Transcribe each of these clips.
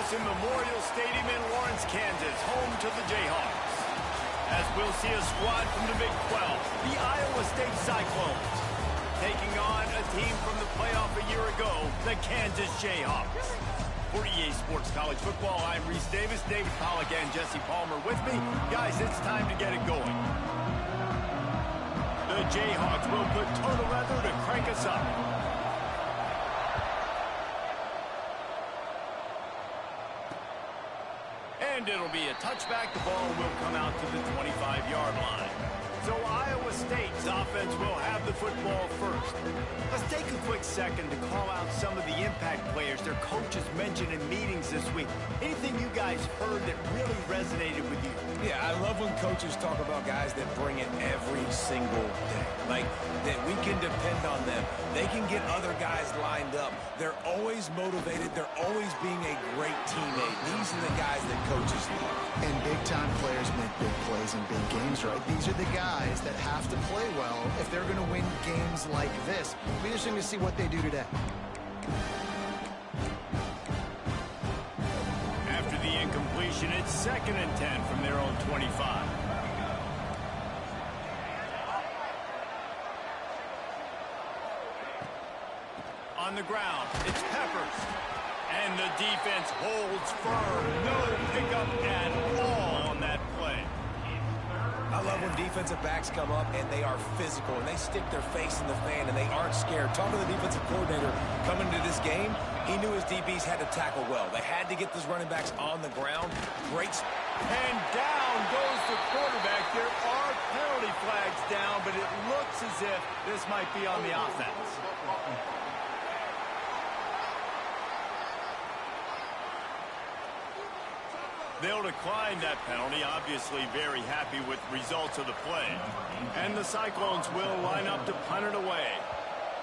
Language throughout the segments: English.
in Memorial Stadium in Lawrence, Kansas, home to the Jayhawks. As we'll see a squad from the Big 12, the Iowa State Cyclones, taking on a team from the playoff a year ago, the Kansas Jayhawks. For EA Sports College Football, I'm Reese Davis, David Pollack, and Jesse Palmer with me. Guys, it's time to get it going. The Jayhawks will put total weather to crank us up. And it'll be a touchback. The ball will come out to the 25-yard line. So Iowa State's offense will have the football first. Let's take a quick second to call out some of the impact players their coaches mentioned in meetings this week. Anything you guys heard that really resonated with you? Yeah, I love when coaches talk about guys that bring it every single day. Like, that we can depend on them. They can get other guys lined up. They're always motivated. They're always being a great teammate. These are the guys that coaches love. And big-time players make big plays in big games, right? These are the guys that have to play well if they're going to win games like this. It'll be interesting to see what they do today. After the incompletion, it's 2nd and 10 from their own 25. On the ground, it's Peppers. And the defense holds firm. No pickup at all on that play. I love when defensive backs come up and they are physical and they stick their face in the fan and they aren't scared. Talking to the defensive coordinator coming into this game, he knew his DBs had to tackle well. They had to get those running backs on the ground. Great. And down goes the quarterback. There are penalty flags down, but it looks as if this might be on the offense. They'll decline that penalty, obviously very happy with results of the play. And the Cyclones will line up to punt it away.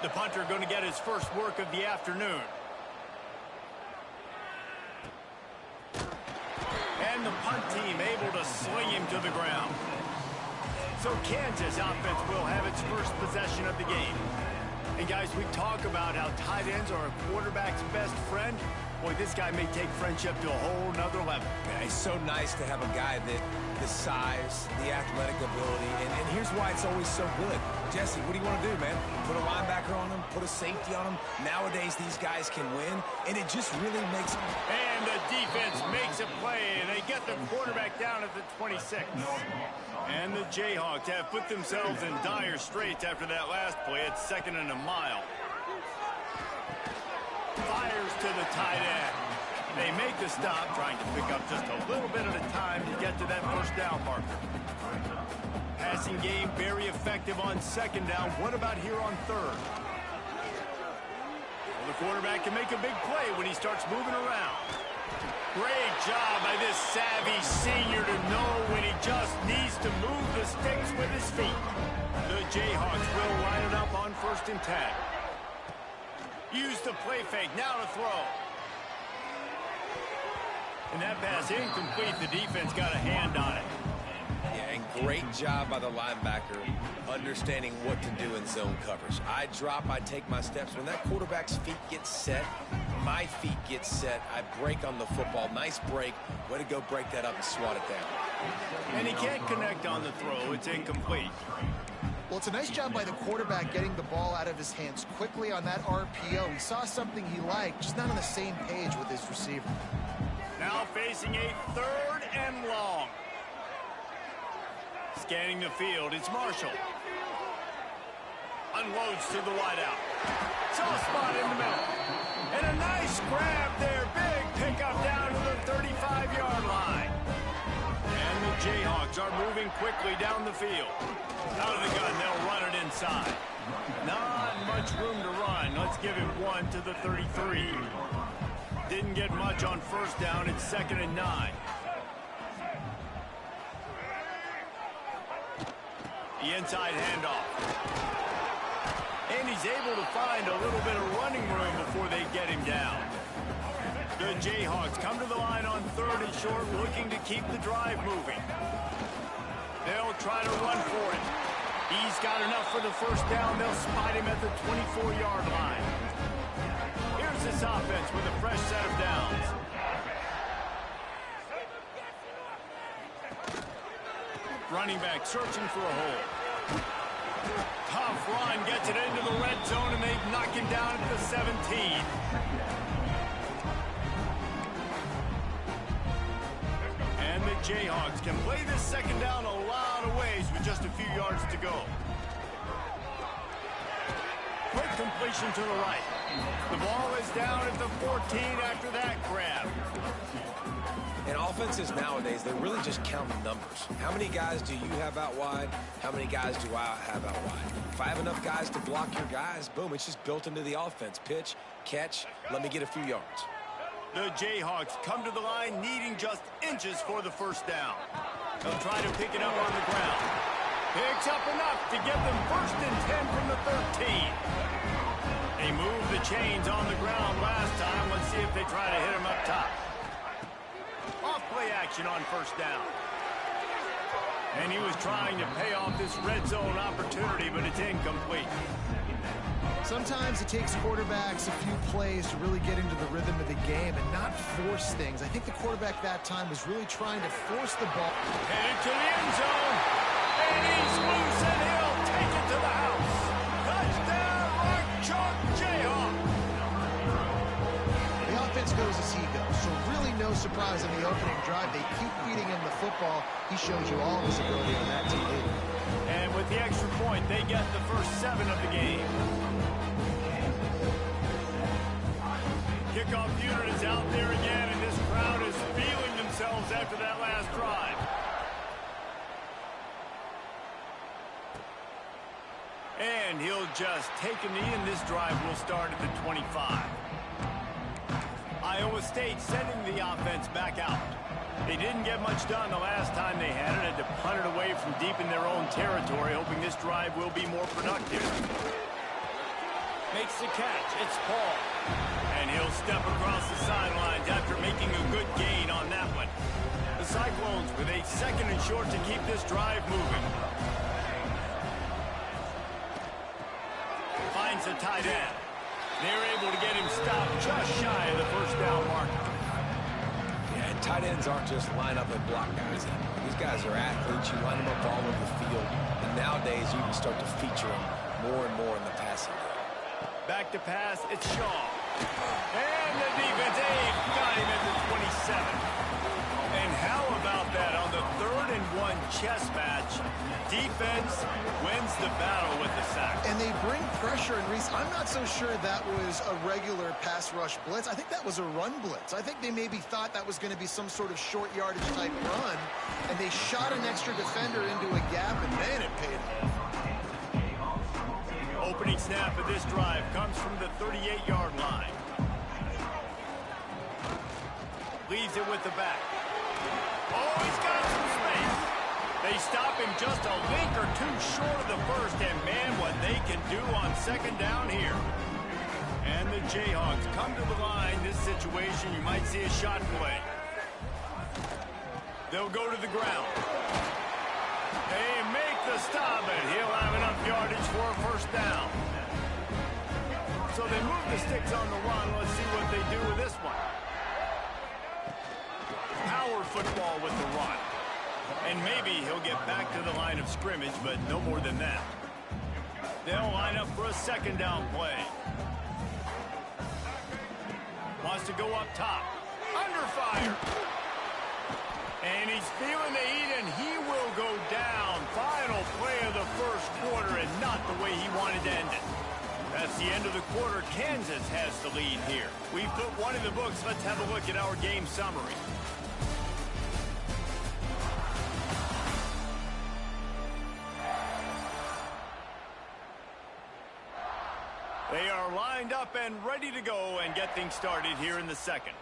The punter going to get his first work of the afternoon. And the punt team able to sling him to the ground. So Kansas offense will have its first possession of the game. And guys, we talk about how tight ends are a quarterback's best friend. Boy, this guy may take friendship to a whole nother level. Yeah, it's so nice to have a guy that the size, the athletic ability, and here's why it's always so good. Jesse, what do you want to do, man? Put a linebacker on him, put a safety on him. Nowadays, these guys can win, and it just really makes... And the defense makes a play, and they get the quarterback down at the 26. And the Jayhawks have put themselves in dire straits after that last play. It's 2nd and a mile. Fires to the tight end. They make the stop, trying to pick up just a little bit at a time to get to that first down marker. Passing game very effective on 2nd down. What about here on 3rd? Well, the quarterback can make a big play when he starts moving around. Great job by this savvy senior to know when he just needs to move the sticks with his feet. The Jayhawks will line it up on 1st and 10. Use the play fake, now to throw. And that pass incomplete. The defense got a hand on it. Yeah, and great job by the linebacker understanding what to do in zone coverage. I drop, I take my steps. When that quarterback's feet get set, my feet get set, I break on the football. Nice break. Way to go break that up and swat it down. And he can't connect on the throw. It's incomplete. Well, it's a nice job by the quarterback getting the ball out of his hands quickly on that RPO. He saw something he liked, just not on the same page with his receiver. Now facing a 3rd and long. Scanning the field, it's Marshall. Unloads to the wideout. Saw a spot in the middle. And a nice grab there. Big pickup down to the 35-yard line. And the Jayhawks are moving quickly down the field. Out of the gun, they'll run it inside. Not much room to run. Let's give him 1 to the 33. Didn't get much on 1st down. It's 2nd and 9. The inside handoff. And he's able to find a little bit of running room before they get him down. The Jayhawks come to the line on 3rd and short, looking to keep the drive moving. They'll try to run for it. He's got enough for the 1st down. They'll spot him at the 24-yard line. Here's this offense with a fresh set of downs. running back searching for a hole. Tough run, gets it into the red zone, and they knock him down at the 17. And the Jayhawks can play this second down a lot of ways with just a few yards to go. Quick completion to the right. The ball is down at the 14 after that grab. And offenses nowadays, they really just count the numbers. How many guys do you have out wide? How many guys do I have out wide? If I have enough guys to block your guys, boom, it's just built into the offense. Pitch, catch, let me get a few yards. The Jayhawks come to the line needing just inches for the first down. They'll try to pick it up on the ground. Picks up enough to get them 1st and 10 from the 13. They moved the chains on the ground last time. Let's see if they try to hit him up top. Off-play action on first down. And he was trying to pay off this red zone opportunity, but it's incomplete. Sometimes it takes quarterbacks a few plays to really get into the rhythm of the game and not force things. I think the quarterback that time was really trying to force the ball. Headed to the end zone. And he's loose, and he'll take it to the house. Touchdown, Rock Chalk Jayhawk. The offense goes as he goes, so really no surprise in the opening drive. They keep feeding him the football. He shows you all his ability on that team. And with the extra point, they get the first 7 of the game. Kickoff unit is out there again, and this crowd is feeling themselves after that last drive. And he'll just take a knee, and this drive will start at the 25. Iowa State sending the offense back out. They didn't get much done the last time they had it. Had to punt it away from deep in their own territory, hoping this drive will be more productive. Makes the catch. It's Paul. And he'll step across the sidelines after making a good gain on that one. The Cyclones with a 2nd and short to keep this drive moving. Finds the tight end. They're able to get him stopped just shy of the first down mark. Yeah, and tight ends aren't just line up and block guys. These guys are athletes. You line them up all over the field. And nowadays, you can start to feature them more and more in the passing game. Back to pass, it's Shaw. And the defense got him at the 27. And how about that on the 3rd and 1 chess match? Defense wins the battle with the sack. And they bring pressure, and Reese, I'm not so sure that was a regular pass rush blitz. I think that was a run blitz. I think they maybe thought that was going to be some sort of short yardage type run, and they shot an extra defender into a gap, and man, it paid off. Opening snap of this drive comes from the 38-yard line. Leaves it with the back. Oh, he's got some space. They stop him just a link or two short of the first, and man, what they can do on 2nd down here. And the Jayhawks come to the line. This situation, you might see a shot play. They'll go to the ground. They make the stop, and he'll have enough yardage for a first down. So they move the sticks on the run. Let's see what they do with this one. Power football with the run. And maybe he'll get back to the line of scrimmage, but no more than that. They'll line up for a 2nd down play. Wants to go up top. Under fire. And he's feeling the heat, and he will go down. Final play of the first quarter, and not the way he wanted to end it. That's the end of the quarter. Kansas has the lead here. We've put one in the books. Let's have a look at our game summary. They are lined up and ready to go and get things started here in the second.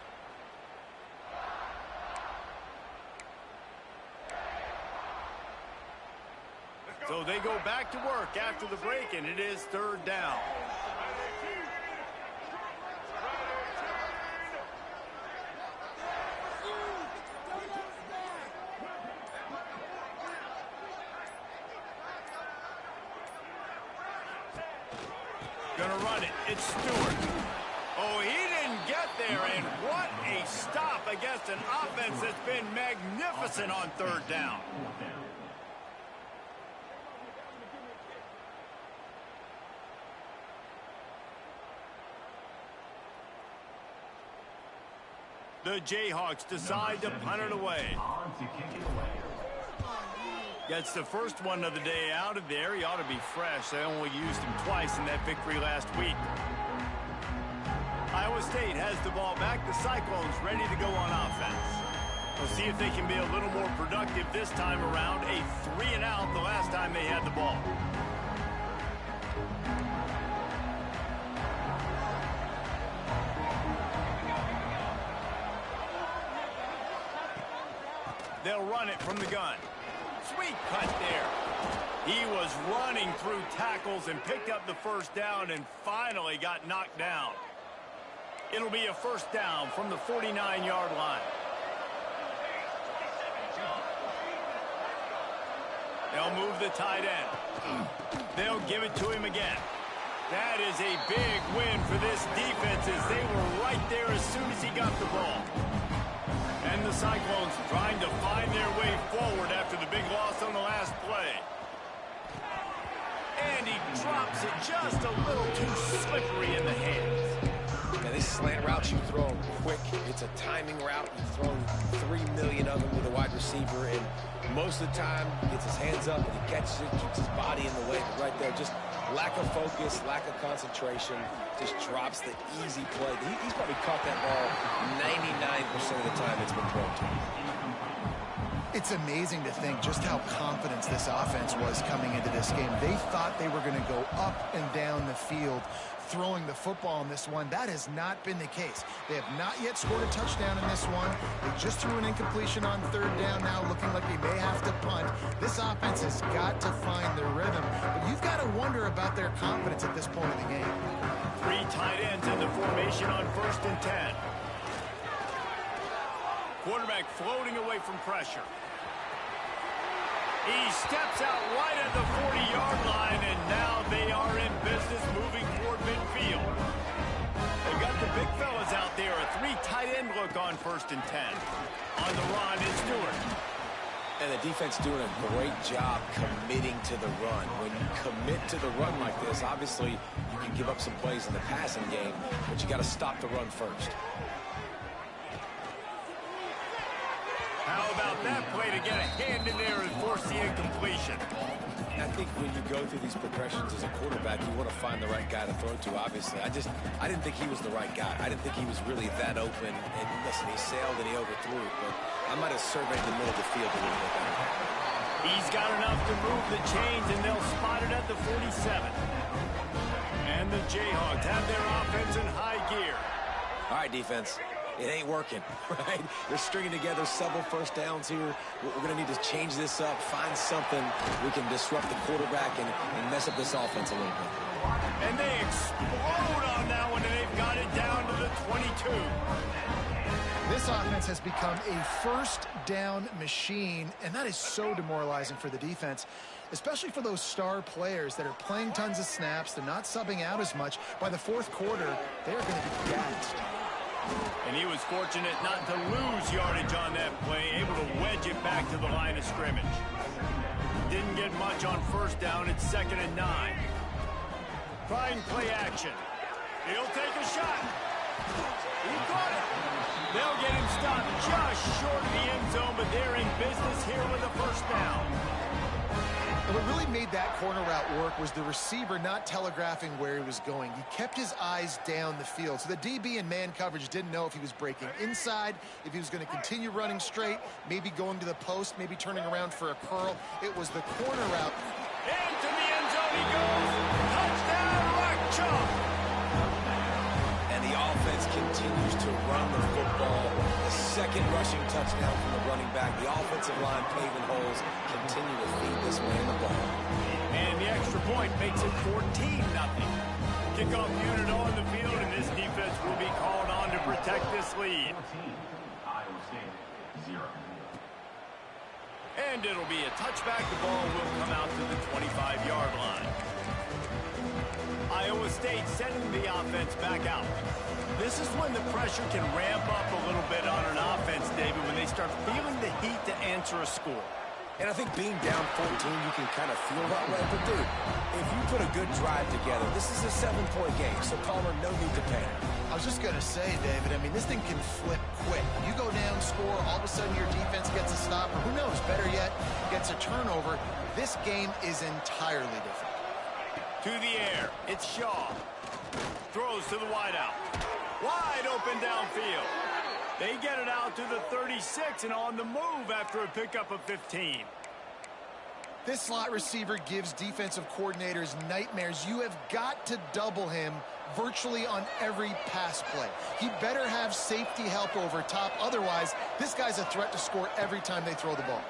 So they go back to work after the break, and it is 3rd down. Gonna run it. It's Stewart. Oh, he didn't get there, and what a stop against an offense that's been magnificent on 3rd down. The Jayhawks decide to punt it away. Gets the first one of the day out of there. He ought to be fresh. They only used him twice in that victory last week. Iowa State has the ball back. The Cyclones ready to go on offense. We'll see if they can be a little more productive this time around. A 3-and-out the last time they had the ball. They'll run it from the gun. Sweet cut there. He was running through tackles and picked up the first down and finally got knocked down. It'll be a first down from the 49-yard line. They'll move the tight end. They'll give it to him again. That is a big win for this defense as they were right there as soon as he got the ball. And the Cyclones trying to find their way forward after the big loss on the last play. And he drops it just a little too slippery in the hands. Now, this slant route you throw quick. It's a timing route. You've thrown 3 million of them with a wide receiver, and most of the time he gets his hands up and he catches it, keeps his body in the way. But right there, just lack of focus, lack of concentration, just drops the easy play. He's probably caught that ball 99% of the time it's been thrown to him. It's amazing to think just how confident this offense was coming into this game. They thought they were going to go up and down the field throwing the football in this one. That has not been the case. They have not yet scored a touchdown in this one. They just threw an incompletion on third down now, looking like they may have to punt. This offense has got to find their rhythm. But you've got to wonder about their confidence at this point of the game. 3 tight ends in the formation on 1st and 10. Quarterback floating away from pressure. He steps out right at the 40-yard line, and now they are in business moving toward midfield. They've got the big fellas out there. A 3 tight end look on 1st and 10. On the run is Stewart. And the defense doing a great job committing to the run. When you commit to the run like this, obviously you can give up some plays in the passing game, but you got to stop the run first. How about that play to get a hand in there and force the incompletion? I think when you go through these progressions as a quarterback, you want to find the right guy to throw to, obviously. I didn't think he was the right guy. I didn't think he was really that open. And listen, he sailed and he overthrew it, but I might have surveyed the middle of the field a little bit better. He's got enough to move the chains, and they'll spot it at the 47. And the Jayhawks have their offense in high gear. All right, defense. It ain't working, right? They're stringing together several first downs here. We're going to need to change this up, find something we can disrupt the quarterback and mess up this offense a little bit. And they explode on that one, and they've got it down to the 22. This offense has become a first down machine, and that is so demoralizing for the defense, especially for those star players that are playing tons of snaps. They're not subbing out as much. By the 4th quarter, they're going to be gassed. And he was fortunate not to lose yardage on that play, able to wedge it back to the line of scrimmage. Didn't get much on 1st down. It's 2nd and 9. Trying play action. He'll take a shot. He caught it. They'll get him stopped just short of the end zone, but they're in business here with a first down. And what really made that corner route work was the receiver not telegraphing where he was going. He kept his eyes down the field. So the DB in man coverage didn't know if he was breaking inside, if he was going to continue running straight, maybe going to the post, maybe turning around for a curl. It was the corner route. Into the end zone he goes. Touchdown, Rock Chalk. And the offense continues to run the football. The 2nd rushing touchdown from the running back. The offensive line paving holes, continue to feed this man the ball. And the extra point makes it 14-0. Kickoff unit on the field, and this defense will be called on to protect this lead. Iowa State, 0. And it'll be a touchback. The ball will come out to the 25-yard line. Iowa State sending the offense back out. This is when the pressure can ramp up a little bit on an offense, David, when they start feeling the heat to answer a score. And I think being down 14, you can kind of feel that way. But, dude, if you put a good drive together, this is a 7-point game. So, Palmer, no need to panic. I was just going to say, David, I mean, this thing can flip quick. You go down, score, all of a sudden your defense gets a stop, or who knows, better yet, gets a turnover. This game is entirely different. To the air, it's Shaw. Throws to the wideout. Wide open downfield. They get it out to the 36 and on the move after a pickup of 15. This slot receiver gives defensive coordinators nightmares. You have got to double him virtually on every pass play. He better have safety help over top. Otherwise, this guy's a threat to score every time they throw the ball.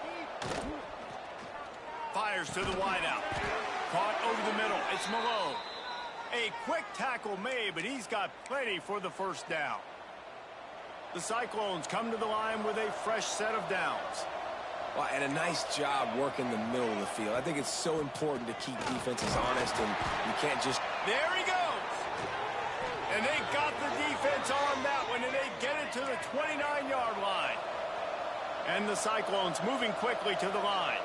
Fires to the wideout. Caught over the middle. It's Malone. A quick tackle made, but he's got plenty for the first down. The Cyclones come to the line with a fresh set of downs. Well, and a nice job working the middle of the field. I think it's so important to keep defenses honest, and you can't just... There he goes! And they got the defense on that one, and they get it to the 29-yard line. And the Cyclones moving quickly to the line.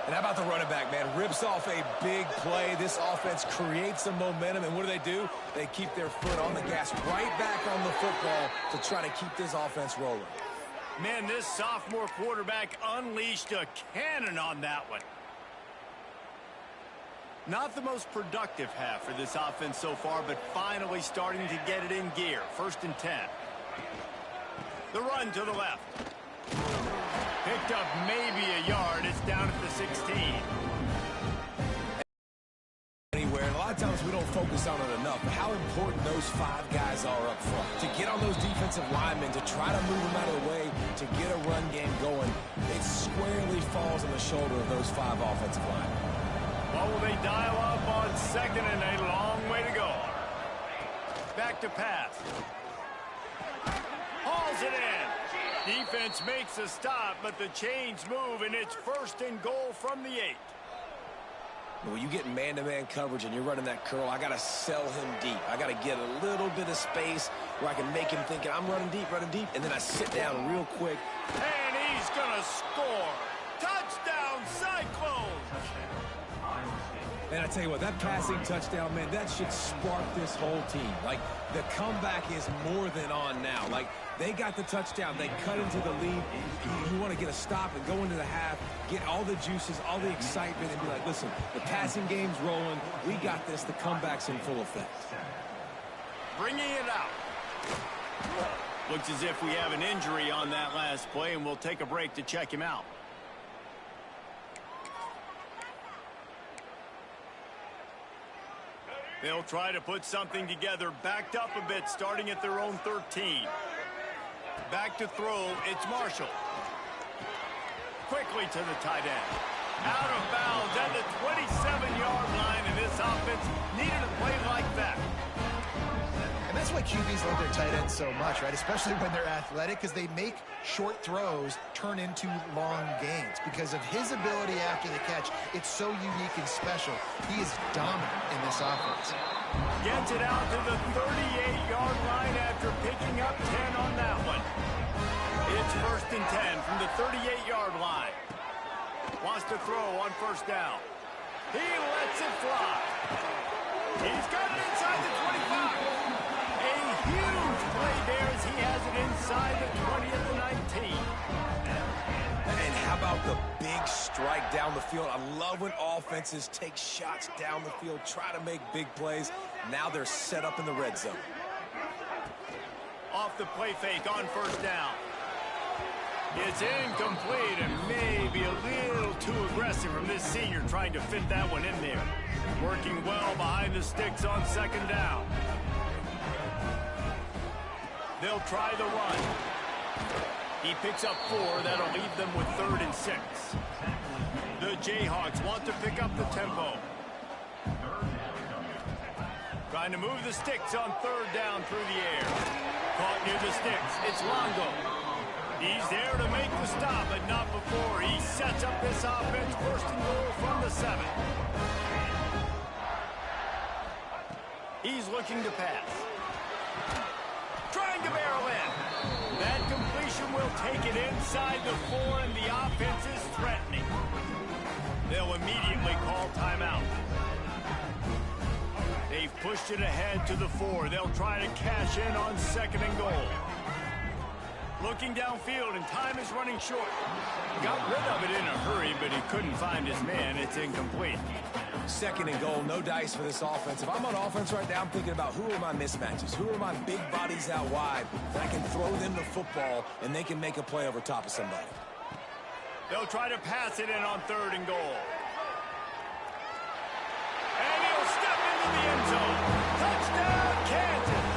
And how about the running back, man? Rips off a big play. This offense creates some momentum, and what do? They keep their foot on the gas, right back on the football to try to keep this offense rolling. Man, this sophomore quarterback unleashed a cannon on that one. Not the most productive half for this offense so far, but finally starting to get it in gear. 1st and 10. The run to the left. Picked up maybe a yard. It's down at the 16. Anywhere. And a lot of times we don't focus on it enough, but how important those 5 guys are up front. To get on those defensive linemen, to try to move them out of the way, to get a run game going, it squarely falls on the shoulder of those 5 offensive linemen. Well, will they dial up on 2nd and a long way to go? Back to pass. Hauls it in. Defense makes a stop, but the chains move, and it's 1st and goal from the 8. When you get man-to-man coverage and you're running that curl, I got to sell him deep. I got to get a little bit of space where I can make him think I'm running deep, and then I sit down real quick. And he's going to score. Touchdown, Cyclones! And I tell you what, that passing touchdown, man, that should spark this whole team. Like, the comeback is more than on now. Like, they got the touchdown. They cut into the lead. You want to get a stop and go into the half, get all the juices, all the excitement, and be like, listen, the passing game's rolling. We got this. The comeback's in full effect. Bringing it out. Looks as if we have an injury on that last play, and we'll take a break to check him out. They'll try to put something together, backed up a bit, starting at their own 13. Back to throw, it's Marshall. Quickly to the tight end. Out of bounds at the 27-yard line, and this offense needed a play like that. And that's why QBs love their tight ends so much, right? Especially when they're athletic, because they make short throws turn into long gains. Because of his ability after the catch, it's so unique and special. He is dominant in this offense. Gets it out to the 38-yard line after picking up 10 on that one. It's 1st and 10 from the 38-yard line. Wants to throw on 1st down. He lets it fly. He's got it inside the 25. A huge play there as he has it inside the 20 at the 19. And how about the big strike down the field? I love when offenses take shots down the field, try to make big plays. Now they're set up in the red zone. Off the play fake on 1st down. It's incomplete and maybe a little too aggressive from this senior trying to fit that one in there. Working well behind the sticks on 2nd down. They'll try the run. He picks up 4. That'll leave them with 3rd and 6. The Jayhawks want to pick up the tempo. Trying to move the sticks on 3rd down through the air. Caught near the sticks. It's Longo. He's there to make the stop, but not before. He sets up this offense 1st and goal from the 7. He's looking to pass. Trying to barrel in. That completion will take it inside the 4, and the offense is threatening. They'll immediately call timeout. They've pushed it ahead to the 4. They'll try to cash in on 2nd and goal. Looking downfield, and time is running short. Got rid of it in a hurry, but he couldn't find his man. It's incomplete. 2nd and goal, no dice for this offense. If I'm on offense right now, I'm thinking about who are my mismatches? Who are my big bodies out wide that I can throw them the football and they can make a play over top of somebody? They'll try to pass it in on 3rd and goal. And he'll step into the end zone. Touchdown, Kansas!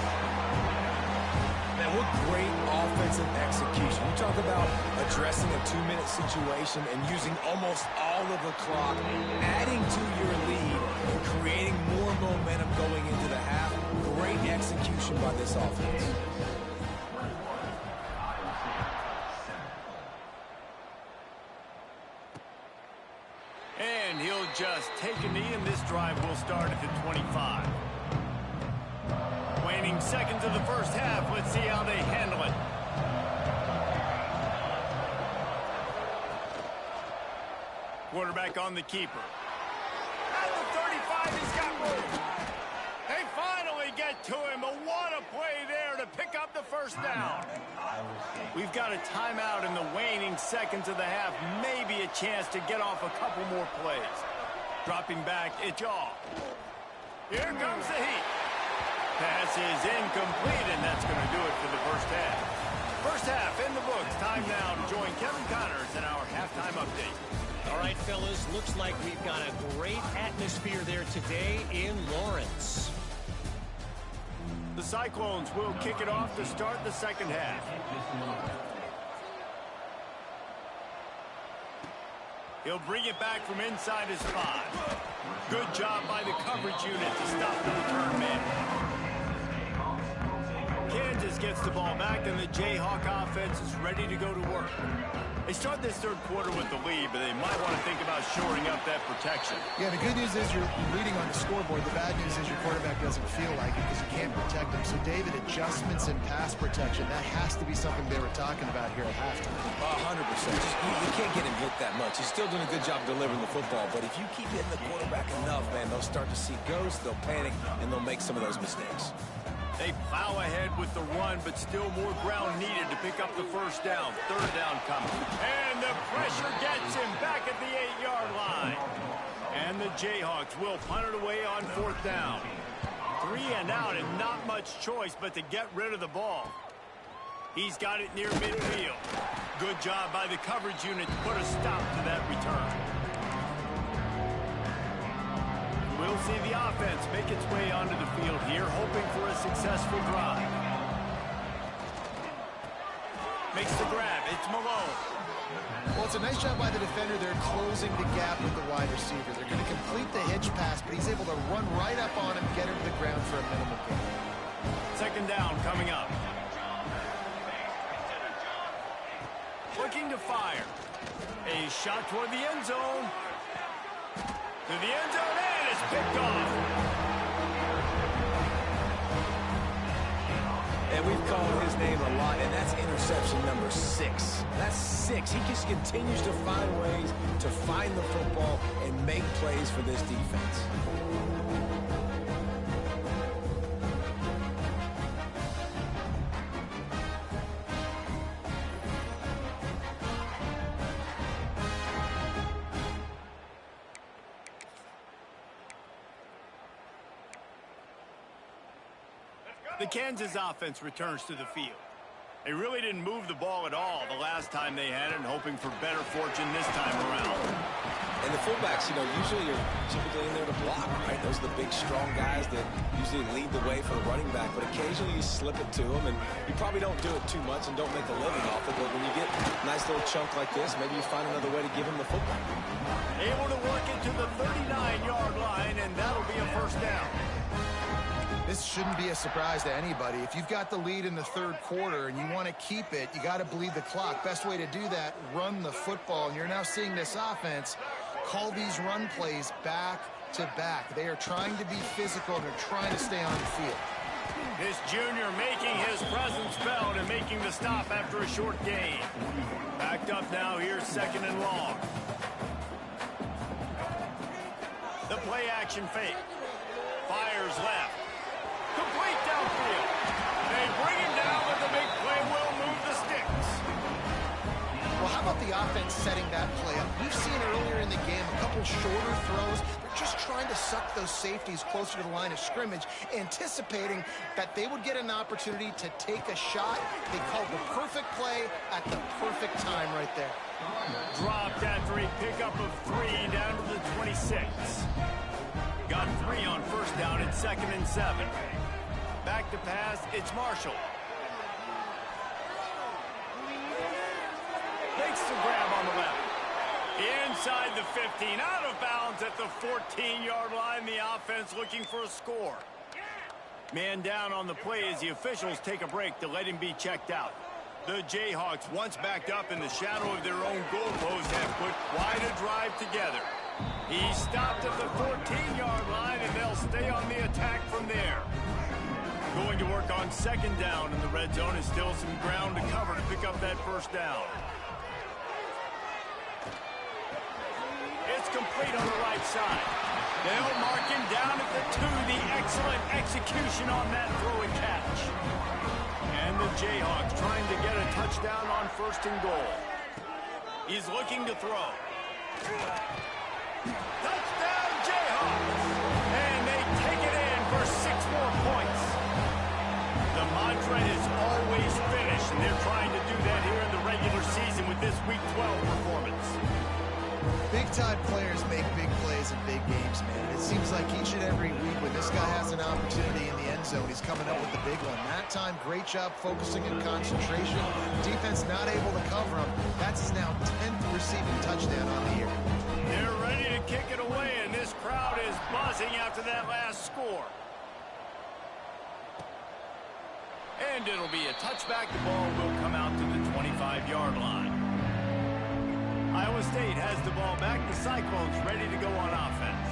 Man, what great offensive execution. You talk about addressing a 2-minute situation and using almost all of the clock, adding to your lead, and creating more momentum going into the half. Great execution by this offense. And he'll just take a knee, and this drive will start at the 25. Waning seconds of the first half. Let's see how they handle it. Quarterback on the keeper. At the 35, he's got room. They finally get to him, but what a play there to pick up the first down. We've got a timeout in the waning seconds of the half. Maybe a chance to get off a couple more plays. Dropping back, it's off. Here comes the heat. Pass is incomplete, and that's going to do it for the first half. First half in the books. Time now to join Kevin Connors in our halftime update. All right, fellas, looks like we've got a great atmosphere there today in Lawrence. The Cyclones will kick it off to start the second half. He'll bring it back from inside his 5. Good job by the coverage unit to stop the return man. Kansas gets the ball back, and the Jayhawk offense is ready to go to work. They start this third quarter with the lead, but they might want to think about shoring up that protection. Yeah, the good news is you're leading on the scoreboard. The bad news is your quarterback doesn't feel like it because you can't protect him. So, David, adjustments in pass protection, that has to be something they were talking about here at halftime. 100%. You can't get him hit that much. He's still doing a good job delivering the football, but if you keep hitting the quarterback enough, man, they'll start to see ghosts, they'll panic, and they'll make some of those mistakes. They plow ahead with the run, but still more ground needed to pick up the first down. Third down coming. And the pressure gets him back at the 8-yard line. And the Jayhawks will punt it away on 4th down. 3 and out, and not much choice but to get rid of the ball. He's got it near midfield. Good job by the coverage unit to put a stop to that return. We'll see the offense make its way onto the field here, hoping for a successful drive. Makes the grab. It's Malone. Well, it's a nice job by the defender. They're closing the gap with the wide receiver. They're going to complete the hitch pass, but he's able to run right up on him, get him to the ground for a minimal gain. Second down coming up. Looking to fire. A shot toward the end zone. To the end zone, and it's picked off. And we've called his name a lot, and that's interception number 6. That's 6. He just continues to find ways to find the football and make plays for this defense. The Kansas offense returns to the field. They really didn't move the ball at all the last time they had it, and hoping for better fortune this time around. And the fullbacks, usually are typically in there to block, right? Those are the big, strong guys that usually lead the way for the running back. But occasionally you slip it to them, and you probably don't do it too much and don't make a living off it. But when you get a nice little chunk like this, maybe you find another way to give him the football. Able to work it to the 39-yard line, and that'll be a first down. This shouldn't be a surprise to anybody. If you've got the lead in the third quarter and you want to keep it, you got to bleed the clock. Best way to do that, run the football. And you're now seeing this offense call these run plays back to back. They are trying to be physical, and they're trying to stay on the field. This junior making his presence felt and making the stop after a short gain. Backed up now, here's 2nd and long. play action fake. Fires left. Complete downfield. They bring him down, but the big play will move the sticks. Well, how about the offense setting that play up? We've seen earlier in the game a couple shorter throws. They're just trying to suck those safeties closer to the line of scrimmage, anticipating that they would get an opportunity to take a shot. They called the perfect play at the perfect time right there. Dropped after a pickup of 3 down to the 26. Got 3 on first down at 2nd and 7. Back to pass, it's Marshall. Makes the grab on the left. Inside the 15, out of bounds at the 14-yard line. The offense looking for a score. Man down on the play as the officials take a break to let him be checked out. The Jayhawks, once backed up in the shadow of their own goalpost, have put quite a drive together. He stopped at the 14-yard line, and they'll stay on the attack from there. Going to work on 2nd down in the red zone is still some ground to cover to pick up that first down. It's complete on the right side. They'll mark him down at the 2. The excellent execution on that throw and catch. And the Jayhawks trying to get a touchdown on 1st and goal. He's looking to throw. Touchdown Jayhawks! And they take it in for 6 more points. The mantra is always finish, and they're trying to do that here in the regular season with this Week 12 performance. Big-time players make big plays in big games, man. It seems like each and every week when this guy has an opportunity in the end zone, he's coming up with the big one. That time, great job focusing and concentration. Defense not able to cover him. That's his now 10th receiving touchdown on the year. They're ready to kick it away, and this crowd is buzzing after that last score. And it'll be a touchback. The ball will come out to the 25-yard line. Iowa State has the ball back. The Cyclones ready to go on offense.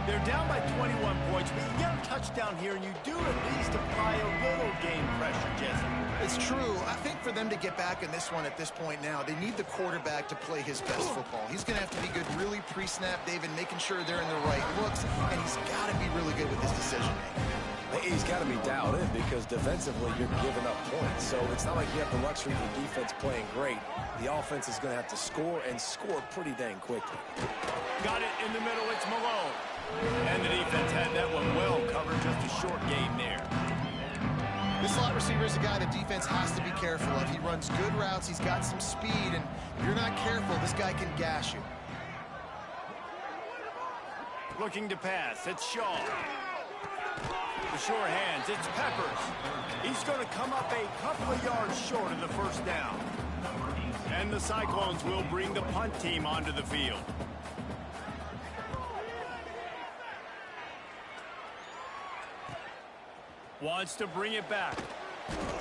They're down by 21 points, but you get a touchdown here, and you do at least apply a little game pressure, Jesse. It's true. I think for them to get back in this one at this point now, they need the quarterback to play his best football. He's going to have to be good really pre-snap, David, making sure they're in the right looks, and he's got to be really good with his decision-making. He's got to be dialed in because defensively you're giving up points. So it's not like you have the luxury of the defense playing great. The offense is going to have to score and score pretty dang quickly. Got it in the middle. It's Malone. And the defense had that one well covered. Just a short game there. This slot receiver is a guy the defense has to be careful of. He runs good routes. He's got some speed. And if you're not careful, this guy can gash you. Looking to pass. It's Shaw. The sure hands, it's Peppers. He's going to come up a couple of yards short of the first down. And the Cyclones will bring the punt team onto the field. Wants to bring it back.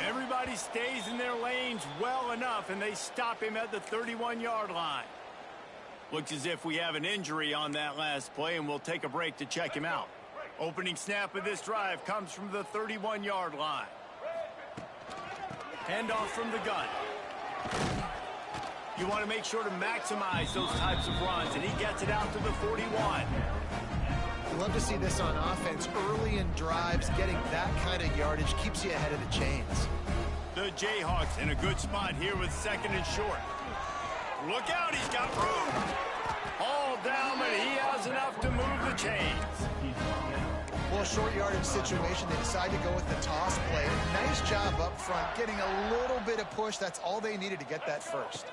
Everybody stays in their lanes well enough, and they stop him at the 31-yard line. Looks as if we have an injury on that last play, and we'll take a break to check him out. Opening snap of this drive comes from the 31-yard line. Handoff from the gun. You want to make sure to maximize those types of runs, and he gets it out to the 41. You love to see this on offense. Early in drives, getting that kind of yardage keeps you ahead of the chains. The Jayhawks in a good spot here with 2nd and short. Look out, he's got room. All down, but he has enough to move the chains. Well, a short yardage situation, they decide to go with the toss play. Nice job up front, getting a little bit of push. That's all they needed to get that first.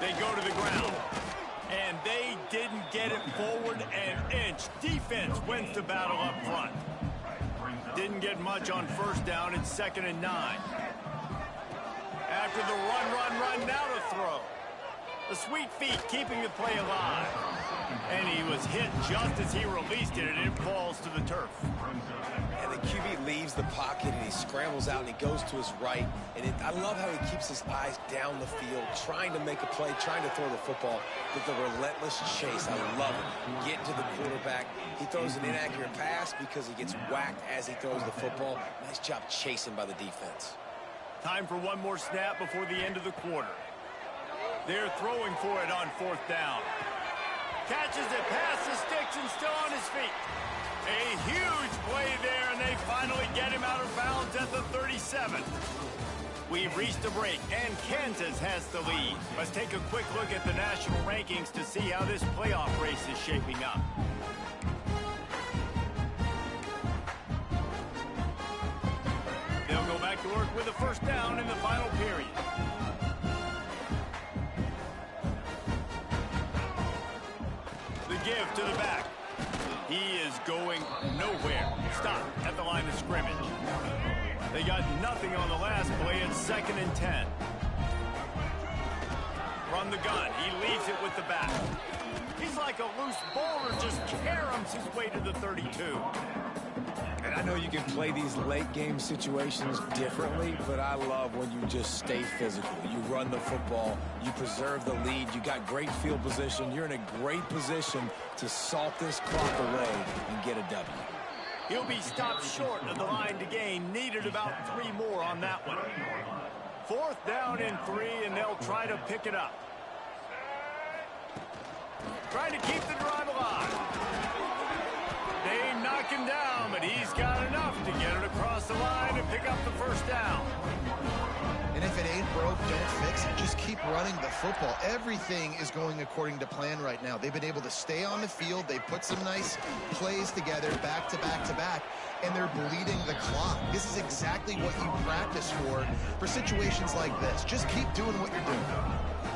They go to the ground, and they didn't get it forward an inch. Defense wins the battle up front. Didn't get much on first down. It's 2nd and 9. After the run, now to throw. The sweet feet keeping the play alive. And he was hit just as he released it, and it falls to the turf. And the QB leaves the pocket, and he scrambles out, and he goes to his right. And I love how he keeps his eyes down the field, trying to make a play, trying to throw the football with the relentless chase. I love it. Get to the quarterback. He throws an inaccurate pass because he gets whacked as he throws the football. Nice job chasing by the defense. Time for one more snap before the end of the quarter. They're throwing for it on 4th down. Catches it past the sticks and still on his feet. A huge play there, and they finally get him out of bounds at the 37. We've reached a break, and Kansas has the lead. Let's take a quick look at the national rankings to see how this playoff race is shaping up. They'll go back to work with a first down in the final period. The give to the back. He is going nowhere. Stop at the line of scrimmage. They got nothing on the last play. It's 2nd and 10. From the gun, he leaves it with the back. He's like a loose boulder, just caroms his way to the 32. And I know you can play these late game situations differently, but I love when you just stay physical. You run the football, you preserve the lead, you got great field position, you're in a great position to salt this clock away and get a W. He'll be stopped short of the line to gain. Needed about 3 more on that one. 4th down and 3, and they'll try to pick it up. Trying to keep the drive alive. They knock him down, but he's got enough to get it across the line and pick up the first down. And if it ain't broke, don't fix it. Just keep running the football. Everything is going according to plan right now. They've been able to stay on the field. They put some nice plays together back to back to back, and they're bleeding the clock. This is exactly what you practice for situations like this. Just keep doing what you're doing.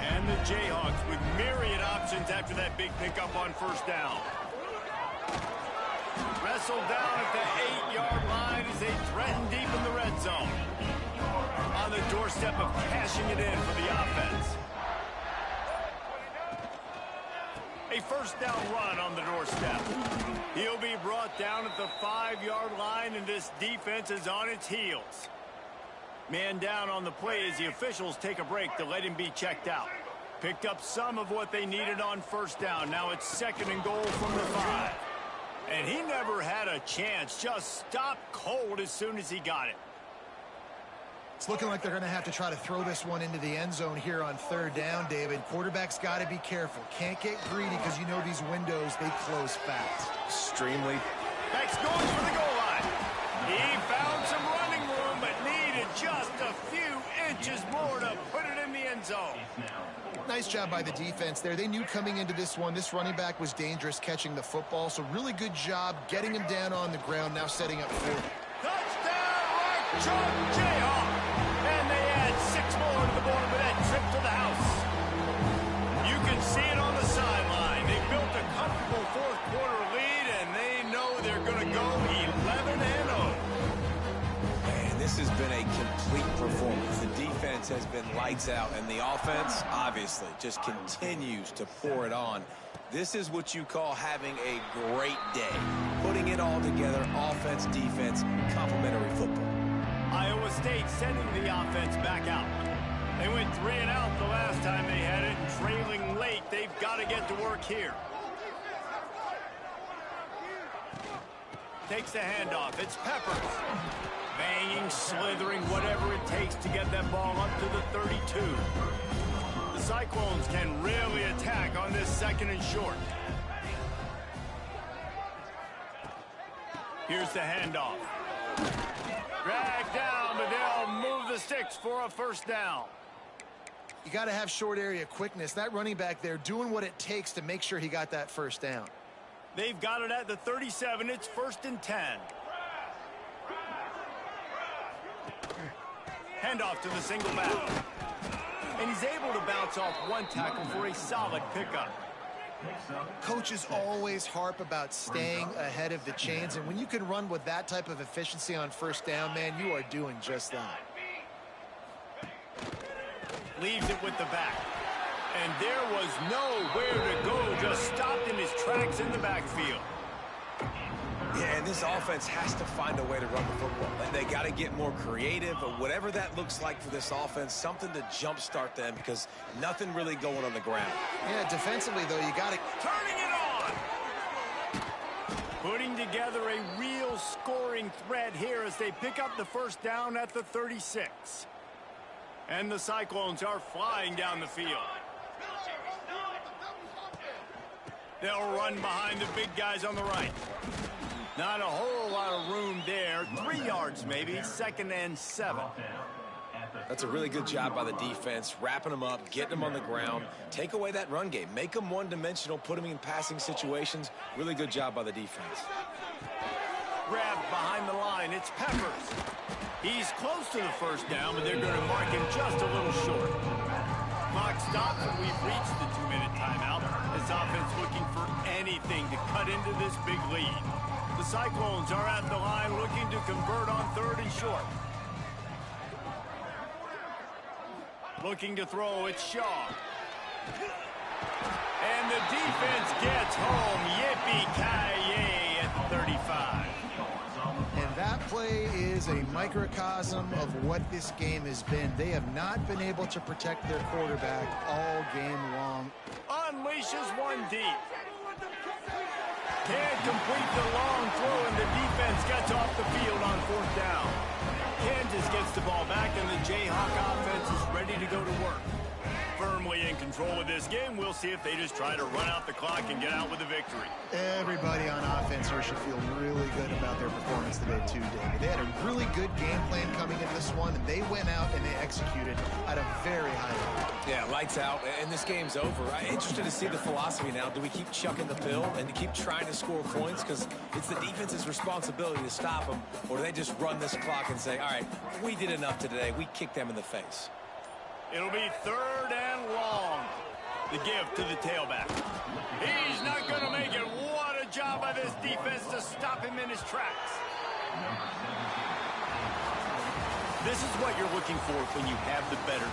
And the Jayhawks with myriad options after that big pickup on first down. Wrestled down at the 8-yard line as they threaten deep in the red zone. On the doorstep of cashing it in for the offense. A first down run on the doorstep. He'll be brought down at the 5-yard line, and this defense is on its heels. Man down on the play as the officials take a break to let him be checked out. Picked up some of what they needed on first down. Now it's 2nd and goal from the 5. And he never had a chance. Just stopped cold as soon as he got it. It's looking like they're going to have to try to throw this one into the end zone here on 3rd down, David. Quarterback's got to be careful. Can't get greedy because you know these windows, they close fast. Extremely. Beck's going for the goal line. He found some running room, but needed just a few inches more to put it in the end zone. Nice job by the defense there. They knew coming into this one, this running back was dangerous catching the football, so really good job getting him down on the ground, now setting up for it. Touchdown, Rock Chalk Jayhawk! And they add 6 more to the board with that trip to the house. You can see it on the sideline. They built a comfortable 4th-quarter lead, and they know they're going to go 11-0. Man, this has been a complete performance. The defense has been lights out, and the offense, obviously, just continues to pour it on. This is what you call having a great day. Putting it all together, offense, defense, complementary football. Iowa State sending the offense back out. They went 3 and out the last time they had it, and trailing late, they've got to get to work here. Takes the handoff. It's Peppers. Banging, slithering, whatever it takes to get that ball up to the 32. The Cyclones can really attack on this 2nd and short. Here's the handoff. Dragged down, but they'll move the sticks for a first down. You got to have short area quickness. That running back there doing what it takes to make sure he got that first down. They've got it at the 37. It's 1st and 10. Handoff to the single back. And he's able to bounce off one tackle for a solid pickup. Coaches always harp about staying ahead of the chains, and when you can run with that type of efficiency on first down, man, you are doing just that. Leaves it with the back. And there was nowhere to go, just stopped in his tracks in the backfield. Yeah, and this offense has to find a way to run the football. They got to get more creative, but whatever that looks like for this offense, something to jumpstart them because nothing really going on the ground. Yeah, defensively, though, you got to... Turning it on! Putting together a real scoring threat here as they pick up the first down at the 36. And the Cyclones are flying down the field. They'll run behind the big guys on the right. Not a whole lot of room there. 3 yards maybe. 2nd and 7. That's a really good job by the defense, wrapping them up, getting them on the ground. Take away that run game. Make them one-dimensional, put them in passing situations. Really good job by the defense. Grabbed behind the line. It's Peppers. He's close to the first down, but they're going to mark him just a little short. Clock stops, and we've reached the 2-minute timeout. This offense looking for anything to cut into this big lead. The Cyclones are at the line looking to convert on 3rd and short. Looking to throw, it's Shaw. And the defense gets home. Yippee-ki-yay at 35. And that play is a microcosm of what this game has been. They have not been able to protect their quarterback all game long. Unleashes one deep. Can't complete the long throw, and the defense gets off the field on 4th down. Kansas gets the ball back, and the Jayhawk offense is ready to go to work. Firmly in control of this game. We'll see if they just try to run out the clock and get out with a victory. Everybody on offense here should feel really good about their performance today, too, David. They had a really good game plan coming into this one, and they went out and they executed at a very high level. Yeah, lights out, and this game's over. I'm interested to see the philosophy now. Do we keep chucking the pill and keep trying to score points? Because it's the defense's responsibility to stop them, or do they just run this clock and say, all right, we did enough today. We kicked them in the face. It'll be 3rd and long. The give to the tailback. He's not going to make it. What a job by this defense to stop him in his tracks. This is what you're looking for when you have the better